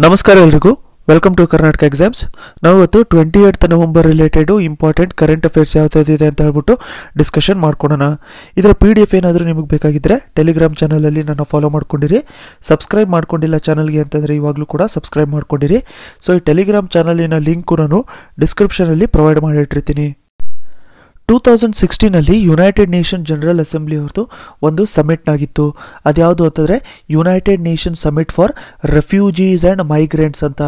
ನಮಸ್ಕಾರ ಎಲ್ಲರಿಗೂ welcome to Karnataka exams. ನಾವು ಇವತ್ತು 28th November related important current affairs ಯಾವ್ದಾವ್ದಿದೆ ಅಂತ ಹೇಳ್ಬಿಟ್ಟು ಡಿಸ್ಕಷನ್ ಮಾಡ್ಕೊಳ್ಳೋಣ. ಇದರ PDF ಏನಾದರೂ ನಿಮಗೆ ಬೇಕಾಗಿದ್ದರೆ ಟೆಲಿಗ್ರಾಮ್ ಚಾನಲಲ್ಲಿ ನನ್ನ ಫಾಲೋ ಮಾಡ್ಕೊಂಡಿರಿ. ಸಬ್ಸ್ಕ್ರೈಬ್ ಮಾಡ್ಕೊಂಡಿಲ್ಲ ಚಾನಲ್ಗೆ ಅಂತಂದರೆ ಇವಾಗಲೂ ಕೂಡ ಸಬ್ಸ್ಕ್ರೈಬ್ ಮಾಡ್ಕೊಂಡಿರಿ. ಸೊ ಈ ಟೆಲಿಗ್ರಾಮ್ ಚಾನಲಿನ ಲಿಂಕು ನಾನು ಡಿಸ್ಕ್ರಿಪ್ಷನಲ್ಲಿ ಪ್ರೊವೈಡ್ ಮಾಡಿಟ್ಟಿರ್ತೀನಿ. 2016 ಯುನೈಟೆಡ್ ನೇಷನ್ ಜನರಲ್ ಅಸೆಂಬ್ಲಿ ಅವ್ರದ್ದು ಒಂದು ಸಮಿಟ್ ಆಗಿತ್ತು. ಅದ್ಯಾವುದು ಅಂತಂದರೆ United Nation summit for refugees and migrants ಅಂತ.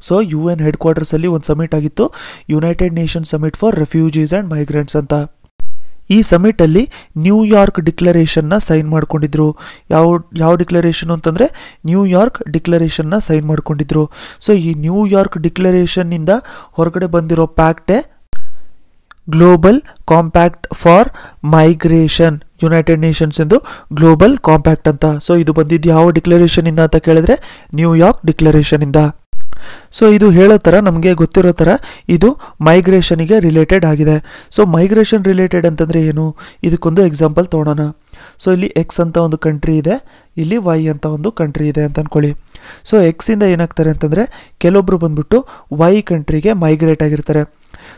ಸೊ UN ಹೆಡ್ ಕ್ವಾರ್ಟರ್ಸಲ್ಲಿ ಒಂದು ಸಮಿಟ್ ಆಗಿತ್ತು, United Nation summit for refugees and migrants ಅಂತ. ಈ ಸಮಿಟಲ್ಲಿ ನ್ಯೂಯಾರ್ಕ್ ಡಿಕ್ಲರೇಷನ್ನ ಸೈನ್ ಮಾಡ್ಕೊಂಡಿದ್ರು. ಯಾವ ಡಿಕ್ಲರೇಷನ್ ಅಂತಂದರೆ ನ್ಯೂಯಾರ್ಕ್ ಡಿಕ್ಲರೇಷನ್ನ ಸೈನ್ ಮಾಡ್ಕೊಂಡಿದ್ರು. ಸೊ ಈ ನ್ಯೂಯಾರ್ಕ್ ಡಿಕ್ಲರೇಷನ್ನಿಂದ ಹೊರಗಡೆ ಬಂದಿರೋ ಪ್ಯಾಕ್ಟೇ global compact for migration, United Nations ಎಂದು ಗ್ಲೋಬಲ್ ಕಾಂಪ್ಯಾಕ್ಟ್ ಅಂತ. ಸೊ ಇದು ಬಂದಿದ್ದು ಯಾವ ಡಿಕ್ಲರೇಷನಿಂದ ಅಂತ ಕೇಳಿದ್ರೆ ನ್ಯೂಯಾರ್ಕ್ ಡಿಕ್ಲರೇಷನಿಂದ. ಸೊ ಇದು ಹೇಳೋ ಥರ ನಮಗೆ ಗೊತ್ತಿರೋ ಥರ ಇದು ಮೈಗ್ರೇಷನಿಗೆ ರಿಲೇಟೆಡ್ ಆಗಿದೆ. ಸೊ ಮೈಗ್ರೇಷನ್ ರಿಲೇಟೆಡ್ ಅಂತಂದರೆ ಏನು, ಇದಕ್ಕೊಂದು ಎಕ್ಸಾಂಪಲ್ ತೊಗೊಳೋಣ. ಸೊ ಇಲ್ಲಿ ಎಕ್ಸ್ ಅಂತ ಒಂದು ಕಂಟ್ರಿ ಇದೆ, ಇಲ್ಲಿ ವೈ ಅಂತ ಒಂದು ಕಂಟ್ರಿ ಇದೆ ಅಂತ ಅಂದ್ಕೊಳ್ಳಿ. ಸೊ ಎಕ್ಸಿಂದ ಏನಾಗ್ತಾರೆ ಅಂತಂದರೆ ಕೆಲವೊಬ್ಬರು ಬಂದ್ಬಿಟ್ಟು ವೈ ಕಂಟ್ರಿಗೆ ಮೈಗ್ರೇಟ್ ಆಗಿರ್ತಾರೆ.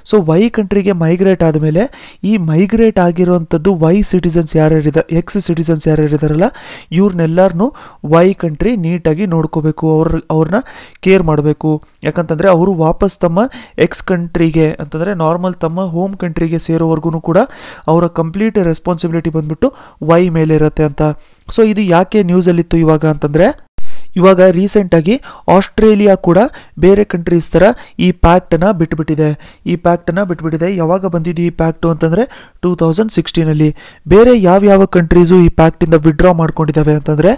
ಸೊ ವೈ ಕಂಟ್ರಿಗೆ ಮೈಗ್ರೇಟ್ ಆದಮೇಲೆ ಈ ಮೈಗ್ರೇಟ್ ಆಗಿರೋವಂಥದ್ದು ವೈ ಸಿಟಿಸನ್ಸ್ ಯಾರ್ಯಾರಿದೆ, ಎಕ್ಸ್ ಸಿಟಿಸನ್ಸ್ ಯಾರ್ಯಾರಿದಾರಲ್ಲ ಇವ್ರನ್ನೆಲ್ಲರನ್ನೂ ವೈ ಕಂಟ್ರಿ ನೀಟಾಗಿ ನೋಡ್ಕೋಬೇಕು, ಅವ್ರನ್ನ ಕೇರ್ ಮಾಡಬೇಕು. ಯಾಕಂತಂದರೆ ಅವರು ವಾಪಸ್ ತಮ್ಮ ಎಕ್ಸ್ ಕಂಟ್ರಿಗೆ ಅಂತಂದರೆ ನಾರ್ಮಲ್ ತಮ್ಮ ಹೋಮ್ ಕಂಟ್ರಿಗೆ ಸೇರೋವರೆಗೂ ಕೂಡ ಅವರ ಕಂಪ್ಲೀಟ್ ರೆಸ್ಪಾನ್ಸಿಬಿಲಿಟಿ ಬಂದ್ಬಿಟ್ಟು ವೈ ಮೇಲೆ ಇರುತ್ತೆ ಅಂತ. ಸೊ ಇದು ಯಾಕೆ ನ್ಯೂಸಲ್ಲಿತ್ತು ಇವಾಗ ಅಂತಂದರೆ, ಇವಾಗ ರೀಸೆಂಟಾಗಿ ಆಸ್ಟ್ರೇಲಿಯಾ ಕೂಡ ಬೇರೆ ಕಂಟ್ರೀಸ್ ಥರ ಈ ಪ್ಯಾಕ್ಟನ್ನು ಬಿಟ್ಬಿಟ್ಟಿದೆ. ಯಾವಾಗ ಬಂದಿದ್ದು ಈ ಪ್ಯಾಕ್ಟು ಅಂತಂದರೆ 2016. ಬೇರೆ ಯಾವ ಕಂಟ್ರೀಸು ಈ ಪ್ಯಾಕ್ಟಿಂದ ವಿಡ್ರಾ ಮಾಡ್ಕೊಂಡಿದ್ದಾವೆ ಅಂತಂದರೆ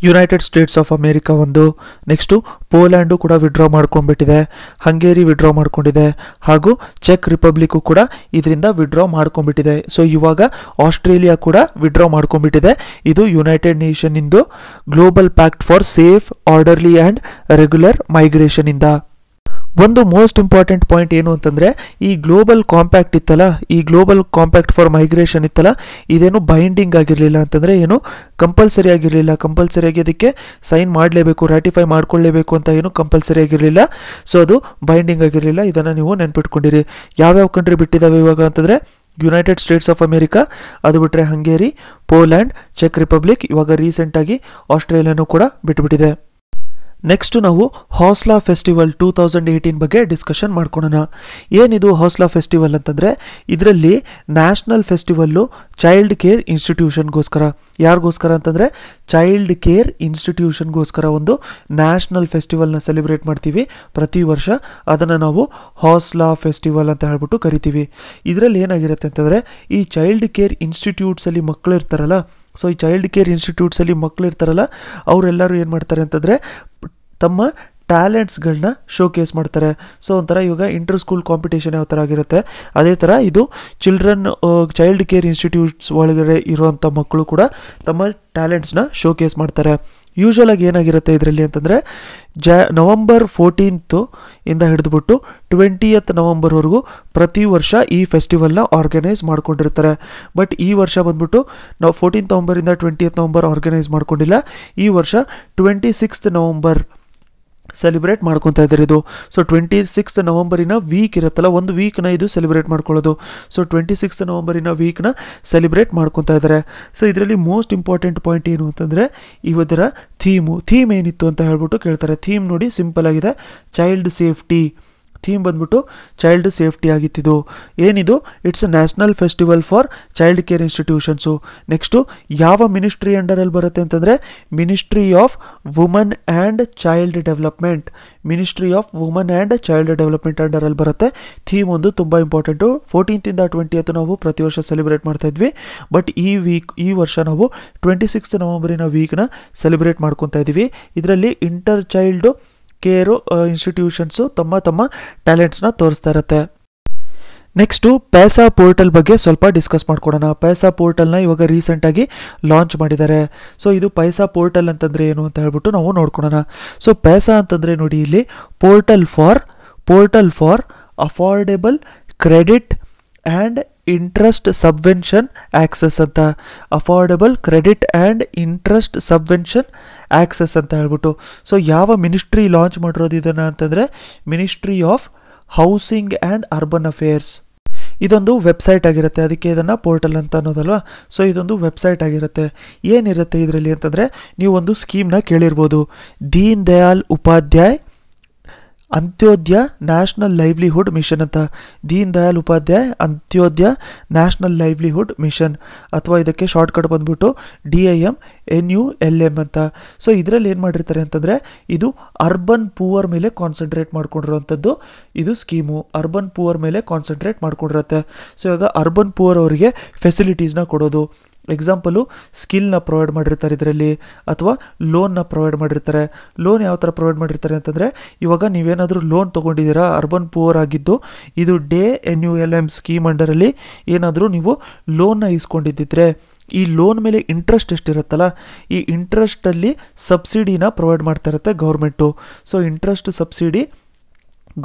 ಯುನೈಟೆಡ್ ಸ್ಟೇಟ್ಸ್ ಆಫ್ ಅಮೇರಿಕಾ ಒಂದು, ನೆಕ್ಸ್ಟು ಪೋಲ್ಯಾಂಡು ಕೂಡ ವಿಡ್ರಾ ಮಾಡ್ಕೊಂಡ್ಬಿಟ್ಟಿದೆ, ಹಂಗೇರಿ ವಿಡ್ರಾ ಮಾಡ್ಕೊಂಡಿದೆ, ಹಾಗೂ ಚೆಕ್ ರಿಪಬ್ಲಿಕ್ಕು ಕೂಡ ಇದರಿಂದ ವಿಡ್ರಾ ಮಾಡ್ಕೊಂಡ್ಬಿಟ್ಟಿದೆ. ಸೊ ಇವಾಗ ಆಸ್ಟ್ರೇಲಿಯಾ ಕೂಡ ವಿಡ್ರಾ ಮಾಡ್ಕೊಂಡ್ಬಿಟ್ಟಿದೆ. ಇದು ಯುನೈಟೆಡ್ ನೇಷನ್ನಿಂದು global pact for safe, orderly and regular ಮೈಗ್ರೇಷನಿಂದ. ಒಂದು ಮೋಸ್ಟ್ ಇಂಪಾರ್ಟೆಂಟ್ ಪಾಯಿಂಟ್ ಏನು ಅಂತಂದರೆ, ಈ ಗ್ಲೋಬಲ್ ಕಾಂಪ್ಯಾಕ್ಟ್ ಇತ್ತಲ್ಲ, ಈ ಗ್ಲೋಬಲ್ ಕಾಂಪ್ಯಾಕ್ಟ್ ಫಾರ್ ಮೈಗ್ರೇಷನ್ ಇತ್ತಲ್ಲ, ಇದೇನು ಬೈಂಡಿಂಗ್ ಆಗಿರಲಿಲ್ಲ ಅಂತಂದರೆ ಏನು ಕಂಪಲ್ಸರಿ ಆಗಿರಲಿಲ್ಲ. ಕಂಪಲ್ಸರಿಯಾಗಿ ಅದಕ್ಕೆ ಸೈನ್ ಮಾಡಲೇಬೇಕು, ರ್ಯಾಟಿಫೈ ಮಾಡ್ಕೊಳ್ಳೇಬೇಕು ಅಂತ ಏನು ಕಂಪಲ್ಸರಿ ಆಗಿರಲಿಲ್ಲ. ಸೊ ಅದು ಬೈಂಡಿಂಗ್ ಆಗಿರಲಿಲ್ಲ. ಇದನ್ನು ನೀವು ನೆನ್ಪಿಟ್ಕೊಂಡಿರಿ. ಯಾವ್ಯಾವ ಕಂಟ್ರಿ ಬಿಟ್ಟಿದ್ದಾವೆ ಇವಾಗ ಅಂತಂದರೆ ಯುನೈಟೆಡ್ ಸ್ಟೇಟ್ಸ್ ಆಫ್ ಅಮೇರಿಕಾ, ಅದು ಬಿಟ್ಟರೆ ಹಂಗೇರಿ, ಪೋಲ್ಯಾಂಡ್, ಚೆಕ್ ರಿಪಬ್ಲಿಕ್, ಇವಾಗ ರೀಸೆಂಟಾಗಿ ಆಸ್ಟ್ರೇಲಿಯಾನೂ ಕೂಡ ಬಿಟ್ಟುಬಿಟ್ಟಿದೆ. ನೆಕ್ಸ್ಟು ನಾವು ಹಾಸ್ಲಾ ಫೆಸ್ಟಿವಲ್ 2018 ಬಗ್ಗೆ ಡಿಸ್ಕಷನ್ ಮಾಡ್ಕೊಳ್ಳೋಣ. ಏನಿದು ಹಾಸ್ಲಾ ಫೆಸ್ಟಿವಲ್ ಅಂತಂದರೆ, ಇದರಲ್ಲಿ ನ್ಯಾಷನಲ್ ಫೆಸ್ಟಿವಲ್ಲು ಚೈಲ್ಡ್ ಕೇರ್ ಇನ್ಸ್ಟಿಟ್ಯೂಷನ್ಗೋಸ್ಕರ, ಯಾರಿಗೋಸ್ಕರ ಅಂತಂದರೆ ಚೈಲ್ಡ್ ಕೇರ್ ಇನ್ಸ್ಟಿಟ್ಯೂಷನ್ಗೋಸ್ಕರ ಒಂದು ನ್ಯಾಷನಲ್ ಫೆಸ್ಟಿವಲ್ನ ಸೆಲೆಬ್ರೇಟ್ ಮಾಡ್ತೀವಿ ಪ್ರತಿ ವರ್ಷ. ಅದನ್ನು ನಾವು ಹಾಸ್ಲಾ ಫೆಸ್ಟಿವಲ್ ಅಂತ ಹೇಳ್ಬಿಟ್ಟು ಕರಿತೀವಿ. ಇದರಲ್ಲಿ ಏನಾಗಿರುತ್ತೆ ಅಂತಂದರೆ, ಈ ಚೈಲ್ಡ್ ಕೇರ್ ಇನ್ಸ್ಟಿಟ್ಯೂಟ್ಸಲ್ಲಿ ಮಕ್ಕಳು ಇರ್ತಾರಲ್ಲ, ಸೊ ಈ ಚೈಲ್ಡ್ ಕೇರ್ ಇನ್ಸ್ಟಿಟ್ಯೂಟ್ಸಲ್ಲಿ ಮಕ್ಕಳು ಇರ್ತಾರಲ್ಲ ಅವರೆಲ್ಲರೂ ಏನು ಮಾಡ್ತಾರೆ ಅಂತಂದರೆ ತಮ್ಮ ಟ್ಯಾಲೆಂಟ್ಸ್ಗಳನ್ನ ಶೋಕೇಸ್ ಮಾಡ್ತಾರೆ. ಸೊ ಒಂಥರ ಇವಾಗ ಇಂಟರ್ ಸ್ಕೂಲ್ ಕಾಂಪಿಟೇಷನ್ ಯಾವ ಥರ ಆಗಿರುತ್ತೆ ಅದೇ ಥರ ಇದು ಚೈಲ್ಡ್ ಕೇರ್ ಇನ್ಸ್ಟಿಟ್ಯೂಟ್ಸ್ ಒಳಗಡೆ ಇರುವಂಥ ಮಕ್ಕಳು ಕೂಡ ತಮ್ಮ ಟ್ಯಾಲೆಂಟ್ಸ್ನ ಶೋಕೇಸ್ ಮಾಡ್ತಾರೆ. ಯೂಶ್ವಲಾಗಿ ಏನಾಗಿರುತ್ತೆ ಇದರಲ್ಲಿ ಅಂತಂದರೆ ನವಂಬರ್ 14th ಇಂದ ಹಿಡಿದುಬಿಟ್ಟು 20th ನವಂಬರ್ವರೆಗೂ ಪ್ರತಿ ವರ್ಷ ಈ ಫೆಸ್ಟಿವಲ್ನ ಆರ್ಗನೈಸ್ ಮಾಡ್ಕೊಂಡಿರ್ತಾರೆ. ಬಟ್ ಈ ವರ್ಷ ಬಂದ್ಬಿಟ್ಟು ನಾವು 14th ನವಂಬರಿಂದ 20th ನವಂಬರ್ ಆರ್ಗನೈಸ್ ಮಾಡ್ಕೊಂಡಿಲ್ಲ. ಈ ವರ್ಷ 26th ನವಂಬರ್ ಸೆಲೆಬ್ರೇಟ್ ಮಾಡ್ಕೊತಾ ಇದ್ದಾರೆ ಇದು. ಸೊ 26th ನವಂಬರಿನ ವೀಕ್ ಇರುತ್ತಲ್ಲ, ಒಂದು ವೀಕ್ನ ಇದು ಸೆಲೆಬ್ರೇಟ್ ಮಾಡ್ಕೊಳ್ಳೋದು. ಸೊ 26th ನವಂಬರಿನ ವೀಕ್ನ ಸೆಲೆಬ್ರೇಟ್ ಮಾಡ್ಕೊತಾ ಇದ್ದಾರೆ. ಸೊ ಇದರಲ್ಲಿ ಮೋಸ್ಟ್ ಇಂಪಾರ್ಟೆಂಟ್ ಪಾಯಿಂಟ್ ಏನು ಅಂತಂದರೆ ಇವರ ಥೀಮ್ ಏನಿತ್ತು ಅಂತ ಹೇಳ್ಬಿಟ್ಟು ಕೇಳ್ತಾರೆ. ಥೀಮ್ ನೋಡಿ ಸಿಂಪಲ್ ಆಗಿದೆ, ಚೈಲ್ಡ್ ಸೇಫ್ಟಿ. ಥೀಮ್ ಬಂದ್ಬಿಟ್ಟು ಚೈಲ್ಡ್ ಸೇಫ್ಟಿ ಆಗಿತ್ತಿದು. ಏನಿದು, it's a national festival for child care institutions. Next ಯಾವ ಮಿನಿಸ್ಟ್ರಿ ಅಂಡರಲ್ಲಿ ಬರುತ್ತೆ ಅಂತಂದರೆ ministry of woman and child development. Ministry of woman and child development ಅಂಡರಲ್ಲಿ ಬರುತ್ತೆ. ಥೀಮ್ ಒಂದು ತುಂಬ ಇಂಪಾರ್ಟೆಂಟು. 14th ಇಂದ 20th ನಾವು ಪ್ರತಿ ವರ್ಷ ಸೆಲೆಬ್ರೇಟ್ ಮಾಡ್ತಾ ಇದ್ವಿ. ಬಟ್ ಈ ವರ್ಷ ನಾವು 26th ನವಂಬರಿನ ವೀಕ್ನ ಸೆಲೆಬ್ರೇಟ್ ಮಾಡ್ಕೊತಾ ಇದ್ದೀವಿ. ಇದರಲ್ಲಿ ಇಂಟರ್ ಚೈಲ್ಡು ಕೇರು ಇನ್ಸ್ಟಿಟ್ಯೂಷನ್ಸು ತಮ್ಮ ಟ್ಯಾಲೆಂಟ್ಸ್ನ ತೋರಿಸ್ತಾ ಇರುತ್ತೆ. ನೆಕ್ಸ್ಟು ಪೈಸಾ ಪೋರ್ಟಲ್ ಬಗ್ಗೆ ಸ್ವಲ್ಪ ಡಿಸ್ಕಸ್ ಮಾಡ್ಕೊಡೋಣ. ಪೈಸಾ ಪೋರ್ಟಲ್ನ ಇವಾಗ ರೀಸೆಂಟಾಗಿ ಲಾಂಚ್ ಮಾಡಿದ್ದಾರೆ. ಸೊ ಇದು ಪೈಸಾ ಪೋರ್ಟಲ್ ಅಂತಂದರೆ ಏನು ಅಂತ ಹೇಳ್ಬಿಟ್ಟು ನಾವು ನೋಡ್ಕೊಳೋಣ. ಸೊ ಪೈಸಾ ಅಂತಂದರೆ ನೋಡಿ ಇಲ್ಲಿ portal for affordable credit and interest subvention access ಅಂತ, affordable credit and interest subvention access ಅಂತ ಹೇಳ್ಬಿಟ್ಟು. ಸೊ ಯಾವ ಮಿನಿಸ್ಟ್ರಿ ಲಾಂಚ್ ಮಾಡಿರೋದು ಇದನ್ನು ಅಂತಂದರೆ ministry of housing and urban affairs. ಇದೊಂದು ವೆಬ್ಸೈಟ್ ಆಗಿರುತ್ತೆ, ಅದಕ್ಕೆ ಇದನ್ನು ಪೋರ್ಟಲ್ ಅಂತ ಅನ್ನೋದಲ್ವಾ. ಸೊ ಇದೊಂದು ವೆಬ್ಸೈಟ್ ಆಗಿರುತ್ತೆ. ಏನಿರುತ್ತೆ ಇದರಲ್ಲಿ ಅಂತಂದರೆ, ನೀವು ಒಂದು ಸ್ಕೀಮ್ನ ಕೇಳಿರ್ಬೋದು, Deen Dayal Upadhyay Antyodaya national livelihood mission ಅಂತ. Deen Dayal Upadhyay Antyodaya national livelihood mission, ಅಥವಾ ಇದಕ್ಕೆ ಶಾರ್ಟ್ಕಟ್ ಬಂದ್ಬಿಟ್ಟು DIMNULM ಅಂತ. ಸೊ ಇದರಲ್ಲಿ ಏನು ಮಾಡಿರ್ತಾರೆ ಅಂತಂದರೆ, ಇದು ಅರ್ಬನ್ ಪೂವರ್ ಮೇಲೆ ಕಾನ್ಸಂಟ್ರೇಟ್ ಮಾಡ್ಕೊಂಡಿರೋವಂಥದ್ದು ಇದು ಸ್ಕೀಮು. ಅರ್ಬನ್ ಪೂವರ್ ಮೇಲೆ ಕಾನ್ಸಂಟ್ರೇಟ್ ಮಾಡ್ಕೊಂಡಿರುತ್ತೆ. ಸೊ ಇವಾಗ ಅರ್ಬನ್ ಪೂವರ್ ಅವರಿಗೆ ಫೆಸಿಲಿಟೀಸ್ನ ಕೊಡೋದು. ಎಕ್ಸಾಂಪಲು ಸ್ಕಿಲ್ನ ಪ್ರೊವೈಡ್ ಮಾಡಿರ್ತಾರೆ ಇದರಲ್ಲಿ, ಅಥವಾ ಲೋನ್ನ ಪ್ರೊವೈಡ್ ಮಾಡಿರ್ತಾರೆ. ಲೋನ್ ಯಾವ ಥರ ಪ್ರೊವೈಡ್ ಮಾಡಿರ್ತಾರೆ ಅಂತಂದರೆ, ಇವಾಗ ನೀವೇನಾದರೂ ಲೋನ್ ತೊಗೊಂಡಿದ್ದೀರಾ ಅರ್ಬನ್ ಪೂವರ್ ಆಗಿದ್ದು, ಇದು DIMNULM ಸ್ಕೀಮ್ ಅಂಡರಲ್ಲಿ ಏನಾದರೂ ನೀವು ಲೋನ್ನ ಇಸ್ಕೊಂಡಿದ್ದಿದ್ರೆ, ಈ ಲೋನ್ ಮೇಲೆ ಇಂಟ್ರೆಸ್ಟ್ ಎಷ್ಟಿರುತ್ತಲ್ಲ, ಈ ಇಂಟ್ರೆಸ್ಟಲ್ಲಿ ಸಬ್ಸಿಡಿನ ಪ್ರೊವೈಡ್ ಮಾಡ್ತಾ ಇರುತ್ತೆ government. So interest subsidy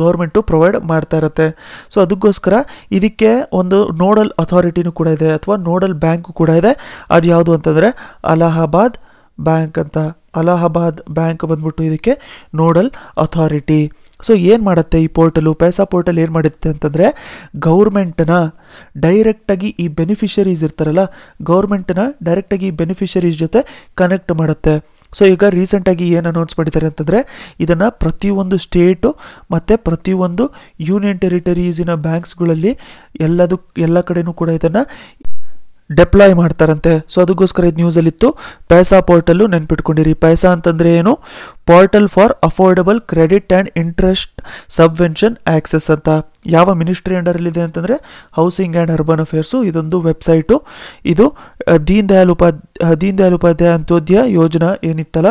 government provide ಮಾಡ್ತಾ ಇರುತ್ತೆ. ಸೊ ಅದಕ್ಕೋಸ್ಕರ ಇದಕ್ಕೆ ಒಂದು ನೋಡಲ್ ಅಥಾರಿಟಿನೂ ಕೂಡ ಇದೆ, ಅಥವಾ ನೋಡಲ್ ಬ್ಯಾಂಕು ಕೂಡ ಇದೆ. ಅದು ಯಾವುದು ಅಂತಂದರೆ ಅಲಹಾಬಾದ್ ಬ್ಯಾಂಕ್ ಅಂತ. ಅಲಹಾಬಾದ್ ಬ್ಯಾಂಕ್ ಬಂದ್ಬಿಟ್ಟು ಇದಕ್ಕೆ ನೋಡಲ್ ಅಥಾರಿಟಿ. ಸೊ ಏನು ಮಾಡುತ್ತೆ ಈ ಪೋರ್ಟಲು, ಪೈಸಾ ಪೋರ್ಟಲ್ ಏನು ಮಾಡುತ್ತೆ ಅಂತಂದರೆ, ಗೌರ್ಮೆಂಟನ್ನ ಡೈರೆಕ್ಟಾಗಿ ಈ ಬೆನಿಫಿಷರೀಸ್ ಇರ್ತಾರಲ್ಲ, ಗೌರ್ಮೆಂಟನ್ನ ಡೈರೆಕ್ಟಾಗಿ ಈ ಬೆನಿಫಿಷರೀಸ್ ಜೊತೆ ಕನೆಕ್ಟ್ ಮಾಡುತ್ತೆ. ಸೊ ಈಗ ರೀಸೆಂಟಾಗಿ ಏನು ಅನೌನ್ಸ್ ಮಾಡಿದ್ದಾರೆ ಅಂತಂದರೆ, ಇದನ್ನು ಪ್ರತಿಯೊಂದು ಸ್ಟೇಟು ಮತ್ತು ಪ್ರತಿಯೊಂದು ಯೂನಿಯನ್ ಟೆರಿಟರೀಸಿನ ಬ್ಯಾಂಕ್ಸ್ಗಳಲ್ಲಿ ಎಲ್ಲ ಕಡೆನೂ ಕೂಡ ಇದನ್ನು ಡೆಪ್ಲಾಯ್ ಮಾಡ್ತಾರಂತೆ. ಸೊ ಅದಕ್ಕೋಸ್ಕರ ಇದು ನ್ಯೂಸಲ್ಲಿತ್ತು. ಪೈಸಾ ಪೋರ್ಟಲ್ಲು ನೆನ್ಪಿಟ್ಕೊಂಡಿರಿ. ಪೈಸಾ ಅಂತಂದರೆ ಏನು, portal for affordable credit and interest subvention access ಅಂತ. ಯಾವ ಮಿನಿಸ್ಟ್ರಿ ಅಂಡರಲ್ಲಿದೆ ಅಂತಂದರೆ ಹೌಸಿಂಗ್ ಆ್ಯಂಡ್ ಅರ್ಬನ್ ಅಫೇರ್ಸು. ಇದೊಂದು ವೆಬ್ಸೈಟು. ಇದು ದೀನ್ ದಯಾಳ್ ಉಪಾಧ್ಯಾಯ ಅಂತ್ಯೋದಯ ಯೋಜನಾ ಏನಿತ್ತಲ್ಲ,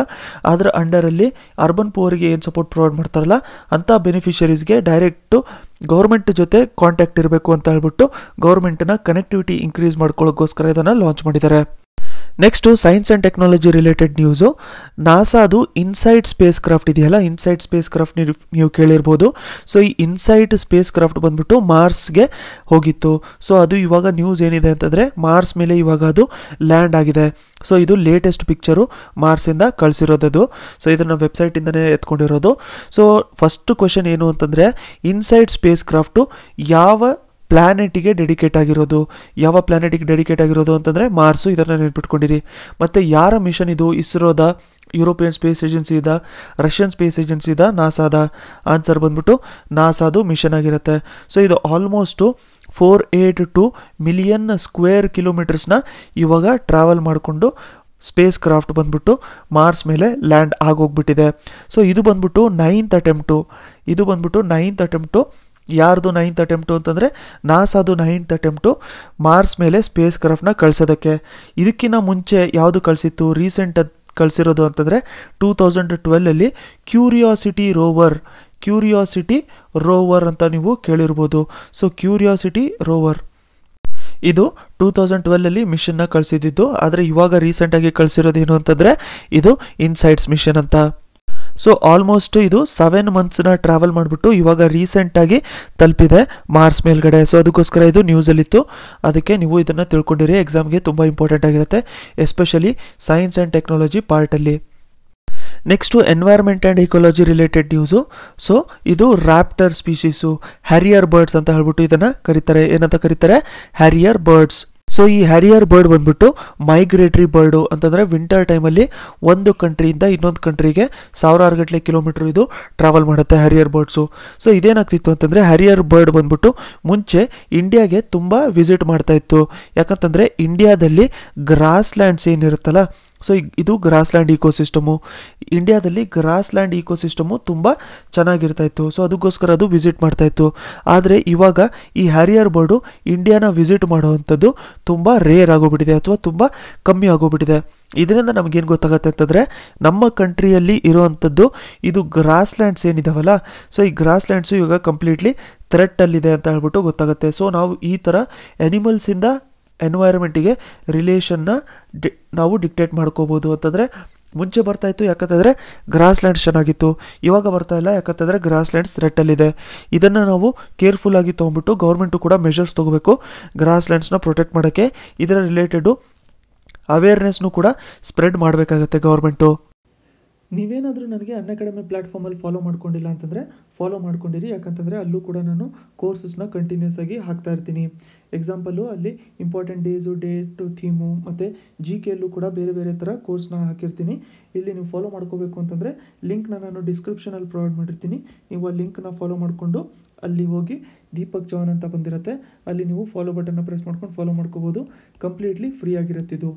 ಅದರ ಅಂಡರಲ್ಲಿ ಅರ್ಬನ್ ಪೂವರ್ಗೆ ಏನು ಸಪೋರ್ಟ್ ಪ್ರೊವೈಡ್ ಮಾಡ್ತಾರಲ್ಲ ಅಂಥ ಬೆನಿಫಿಷರೀಸ್ಗೆ ಡೈರೆಕ್ಟು ಗೌರ್ಮೆಂಟ್ ಜೊತೆ ಕಾಂಟ್ಯಾಕ್ಟ್ ಇರಬೇಕು ಅಂತ ಹೇಳ್ಬಿಟ್ಟು ಗೌರ್ಮೆಂಟ್ನ ಕನೆಕ್ಟಿವಿಟಿ ಇನ್ಕ್ರೀಸ್ ಮಾಡ್ಕೊಳ್ಳೋಕ್ಕೋಸ್ಕರ ಇದನ್ನು ಲಾಂಚ್ ಮಾಡಿದ್ದಾರೆ. Next science and technology related news. ನಾಸಾದು ಇನ್ಸೈಟ್ ಸ್ಪೇಸ್ ಕ್ರಾಫ್ಟ್ ಇದೆಯಲ್ಲ, ಇನ್ಸೈಟ್ ಸ್ಪೇಸ್ ಕ್ರಾಫ್ಟ್ ನೀವು ಕೇಳಿರ್ಬೋದು. ಸೊ ಈ ಇನ್ಸೈಟ್ ಸ್ಪೇಸ್ ಕ್ರಾಫ್ಟ್ ಬಂದ್ಬಿಟ್ಟು ಮಾರ್ಸ್ಗೆ ಹೋಗಿತ್ತು. ಸೊ ಅದು ಇವಾಗ ನ್ಯೂಸ್ ಏನಿದೆ ಅಂತಂದರೆ, ಮಾರ್ಸ್ ಮೇಲೆ ಇವಾಗ ಅದು ಲ್ಯಾಂಡ್ ಆಗಿದೆ. ಸೊ ಇದು ಲೇಟೆಸ್ಟ್ ಪಿಕ್ಚರು ಮಾರ್ಸಿಂದ ಕಳಿಸಿರೋದು. ಸೊ ಇದನ್ನು ವೆಬ್ಸೈಟಿಂದನೇ ಎತ್ಕೊಂಡಿರೋದು. ಸೊ ಫಸ್ಟ್ ಕ್ವೆಶನ್ ಏನು ಅಂತಂದರೆ, ಇನ್ಸೈಟ್ ಸ್ಪೇಸ್ ಕ್ರಾಫ್ಟು ಯಾವ ಪ್ಲ್ಯಾನೆಟಿಗೆ ಡೆಡಿಕೇಟ್ ಆಗಿರೋದು ಅಂತಂದರೆ ಮಾರ್ಸು. ಇದನ್ನು ನೆನ್ಪಿಟ್ಕೊಂಡಿರಿ. ಮತ್ತು ಯಾರ ಮಿಷನ್ ಇದು, ಇಸ್ರೋದ, ಯುರೋಪಿಯನ್ ಸ್ಪೇಸ್ ಏಜೆನ್ಸಿ ಇದ, ರಷ್ಯನ್ ಸ್ಪೇಸ್ ಏಜೆನ್ಸಿ ಇದ, ನಾಸಾದ? ಆನ್ಸರ್ ಬಂದ್ಬಿಟ್ಟು ನಾಸಾದು ಮಿಷನ್ ಆಗಿರುತ್ತೆ. ಸೊ ಇದು ಆಲ್ಮೋಸ್ಟು 482 ಮಿಲಿಯನ್ ಸ್ಕ್ವೇರ್ ಕಿಲೋಮೀಟರ್ಸ್ನ ಇವಾಗ ಟ್ರಾವೆಲ್ ಮಾಡಿಕೊಂಡು ಸ್ಪೇಸ್ ಕ್ರಾಫ್ಟ್ ಬಂದ್ಬಿಟ್ಟು ಮಾರ್ಸ್ ಮೇಲೆ ಲ್ಯಾಂಡ್ ಆಗೋಗ್ಬಿಟ್ಟಿದೆ. ಸೊ ಇದು ಬಂದ್ಬಿಟ್ಟು 9th ಅಟೆಂಪ್ಟು. ಯಾರ್ದು 9th ಅಟೆಂಪ್ಟು ಅಂತಂದರೆ ನಾಸಾದು 9th ಅಟೆಂಪ್ಟು ಮಾರ್ಸ್ ಮೇಲೆ ಸ್ಪೇಸ್ ಕ್ರಾಫ್ಟ್ನ ಕಳಿಸೋದಕ್ಕೆ. ಇದಕ್ಕಿಂತ ಮುಂಚೆ ಯಾವುದು ಕಳಿಸಿತ್ತು, ರೀಸೆಂಟ್ ಕಳಿಸಿರೋದು ಅಂತಂದರೆ 2012 ಕ್ಯೂರಿಯಾಸಿಟಿ ರೋವರ್ ಅಂತ ನೀವು ಕೇಳಿರ್ಬೋದು. ಸೊ ಕ್ಯೂರಿಯಾಸಿಟಿ ರೋವರ್ ಇದು 2012 ಮಿಷನ್ನ ಕಳಿಸಿದ್ದು. ಆದರೆ ಇವಾಗ ರೀಸೆಂಟಾಗಿ ಕಳಿಸಿರೋದು ಏನು ಅಂತಂದರೆ ಇದು ಇನ್ಸೈಟ್ಸ್ ಮಿಷನ್ ಅಂತ. ಸೊ ಆಲ್ಮೋಸ್ಟ್ ಇದು 7 ಮಂತ್ಸ್ನ ಟ್ರಾವೆಲ್ ಮಾಡಿಬಿಟ್ಟು ಇವಾಗ ರೀಸೆಂಟಾಗಿ ತಲುಪಿದೆ ಮಾರ್ಸ್ ಮೇಲ್ಗಡೆ. ಸೊ ಅದಕ್ಕೋಸ್ಕರ ಇದು ನ್ಯೂಸಲ್ಲಿತ್ತು. ಅದಕ್ಕೆ ನೀವು ಇದನ್ನು ತಿಳ್ಕೊಂಡಿರಿ, ಎಕ್ಸಾಮ್ಗೆ ತುಂಬ ಇಂಪಾರ್ಟೆಂಟ್ ಆಗಿರುತ್ತೆ, ಎಸ್ಪೆಷಲಿ ಸೈನ್ಸ್ ಆ್ಯಂಡ್ ಟೆಕ್ನಾಲಜಿ ಪಾರ್ಟಲ್ಲಿ. Next environment and ecology related news. So ಇದು ರ್ಯಾಪ್ಟರ್ ಸ್ಪೀಶೀಸು, ಹ್ಯಾರಿಯರ್ ಬರ್ಡ್ಸ್ ಅಂತ ಹೇಳ್ಬಿಟ್ಟು ಇದನ್ನು ಕರೀತಾರೆ. ಏನಂತ ಕರೀತಾರೆ? Harrier birds. ಸೊ ಈ ಹ್ಯಾರಿಯರ್ ಬರ್ಡ್ ಬಂದ್ಬಿಟ್ಟು ಮೈಗ್ರೇಟರಿ ಬರ್ಡು ಅಂತಂದರೆ ವಿಂಟರ್ ಟೈಮಲ್ಲಿ ಒಂದು ಕಂಟ್ರಿಯಿಂದ ಇನ್ನೊಂದು ಕಂಟ್ರಿಗೆ 1000 ಗಟ್ಟಲೆ ಕಿಲೋಮೀಟ್ರ್ ಇದು ಟ್ರಾವೆಲ್ ಮಾಡುತ್ತೆ ಹ್ಯಾರಿಯರ್ ಬರ್ಡ್ಸು. ಸೊ ಇದೇನಾಗ್ತಿತ್ತು ಅಂತಂದರೆ, ಹ್ಯಾರಿಯರ್ ಬರ್ಡ್ ಬಂದ್ಬಿಟ್ಟು ಮುಂಚೆ ಇಂಡಿಯಾಗೆ ತುಂಬ ವಿಸಿಟ್ ಮಾಡ್ತಾ ಇತ್ತು. ಯಾಕಂತಂದರೆ ಇಂಡಿಯಾದಲ್ಲಿ ಗ್ರಾಸ್ಲ್ಯಾಂಡ್ಸ್ ಏನಿರುತ್ತಲ್ಲ, ಸೊ ಇದು ಗ್ರಾಸ್ಲ್ಯಾಂಡ್ ಈಕೋಸಿಸ್ಟಮು. ಇಂಡಿಯಾದಲ್ಲಿ ಗ್ರಾಸ್ಲ್ಯಾಂಡ್ ಈಕೋಸಿಸ್ಟಮು ತುಂಬ ಚೆನ್ನಾಗಿರ್ತಾ ಇತ್ತು. ಸೊ ಅದಕ್ಕೋಸ್ಕರ ಅದು ವಿಸಿಟ್ ಮಾಡ್ತಾಯಿತ್ತು. ಆದರೆ ಇವಾಗ ಈ ಹ್ಯಾರಿಯರ್ ಬರ್ಡು ಇಂಡಿಯಾನ ವಿಸಿಟ್ ಮಾಡೋವಂಥದ್ದು ತುಂಬ ರೇರ್ ಆಗೋಗ್ಬಿಟ್ಟಿದೆ, ಅಥವಾ ತುಂಬ ಕಮ್ಮಿ ಆಗೋಗ್ಬಿಟ್ಟಿದೆ. ಇದರಿಂದ ನಮಗೇನು ಗೊತ್ತಾಗುತ್ತೆ ಅಂತಂದರೆ, ನಮ್ಮ ಕಂಟ್ರಿಯಲ್ಲಿ ಇರೋವಂಥದ್ದು ಇದು ಗ್ರಾಸ್ಲ್ಯಾಂಡ್ಸ್ ಏನಿದಾವಲ್ಲ, ಸೊ ಈ ಗ್ರಾಸ್ಲ್ಯಾಂಡ್ಸು ಇವಾಗ ಕಂಪ್ಲೀಟ್ಲಿ ಥ್ರೆಟ್ಟಲ್ಲಿದೆ ಅಂತ ಹೇಳ್ಬಿಟ್ಟು ಗೊತ್ತಾಗುತ್ತೆ. ಸೊ ನಾವು ಈ ಥರ ಎನಿಮಲ್ಸಿಂದ ಎನ್ವೈರನ್ಮೆಂಟಿಗೆ ರಿಲೇಷನ್ನ ನಾವು ಡಿಕ್ಟೇಟ್ ಮಾಡ್ಕೋಬೋದು. ಅಂತಂದರೆ ಮುಂಚೆ ಬರ್ತಾ ಇತ್ತು ಯಾಕಂತಂದರೆ ಗ್ರಾಸ್ ಲ್ಯಾಂಡ್ಸ್ ಚೆನ್ನಾಗಿತ್ತು, ಇವಾಗ ಬರ್ತಾ ಇಲ್ಲ ಯಾಕಂತಂದರೆ ಗ್ರಾಸ್ ಲ್ಯಾಂಡ್ಸ್ ಥ್ರೆಟ್ಟಲ್ಲಿದೆ. ಇದನ್ನು ನಾವು ಕೇರ್ಫುಲ್ಲಾಗಿ ತೊಗೊಂಬಿಟ್ಟು ಗೌರ್ಮೆಂಟು ಕೂಡ ಮೆಷರ್ಸ್ ತೊಗೋಬೇಕು ಗ್ರಾಸ್ ಲ್ಯಾಂಡ್ಸ್ನ ಪ್ರೊಟೆಕ್ಟ್ ಮಾಡೋಕ್ಕೆ. ಇದರ ರಿಲೇಟೆಡು ಅವೇರ್ನೆಸ್ನು ಕೂಡ ಸ್ಪ್ರೆಡ್ ಮಾಡಬೇಕಾಗತ್ತೆ ಗೌರ್ಮೆಂಟು. ನೀವೇನಾದರೂ ನನಗೆ ಅನ್ಅಕಾಡೆಮಿ ಪ್ಲ್ಯಾಟ್ಫಾರ್ಮಲ್ಲಿ ಫಾಲೋ ಮಾಡ್ಕೊಂಡಿಲ್ಲ ಅಂತಂದರೆ ಫಾಲೋ ಮಾಡ್ಕೊಂಡಿರಿ, ಯಾಕಂತಂದರೆ ಅಲ್ಲೂ ಕೂಡ ನಾನು ಕೋರ್ಸಸ್ನ ಕಂಟಿನ್ಯೂಸ್ ಆಗಿ ಹಾಕ್ತಾ ಇರ್ತೀನಿ. ಎಕ್ಸಾಂಪಲು ಅಲ್ಲಿ ಇಂಪಾರ್ಟೆಂಟ್ ಡೇಟು ಥೀಮು ಮತ್ತು GKಯಲ್ಲೂ ಕೂಡ ಬೇರೆ ಬೇರೆ ಥರ ಕೋರ್ಸ್ನ ಹಾಕಿರ್ತೀನಿ. ಇಲ್ಲಿ ನೀವು ಫಾಲೋ ಮಾಡ್ಕೋಬೇಕು ಅಂತಂದರೆ ಲಿಂಕ್ನ ನಾನು ಡಿಸ್ಕ್ರಿಪ್ಷನಲ್ಲಿ ಪ್ರೊವೈಡ್ ಮಾಡಿರ್ತೀನಿ. ನೀವು ಆ ಲಿಂಕ್ನ ಫಾಲೋ ಮಾಡಿಕೊಂಡು ಅಲ್ಲಿ ಹೋಗಿ ದೀಪಕ್ ಚೌಹಾಣ್ ಅಂತ ಬಂದಿರುತ್ತೆ, ಅಲ್ಲಿ ನೀವು ಫಾಲೋ ಬಟನ್ನ ಪ್ರೆಸ್ ಮಾಡ್ಕೊಂಡು ಫಾಲೋ ಮಾಡ್ಕೋಬೋದು. Completely free ಆಗಿರುತ್ತಿದ್ದು.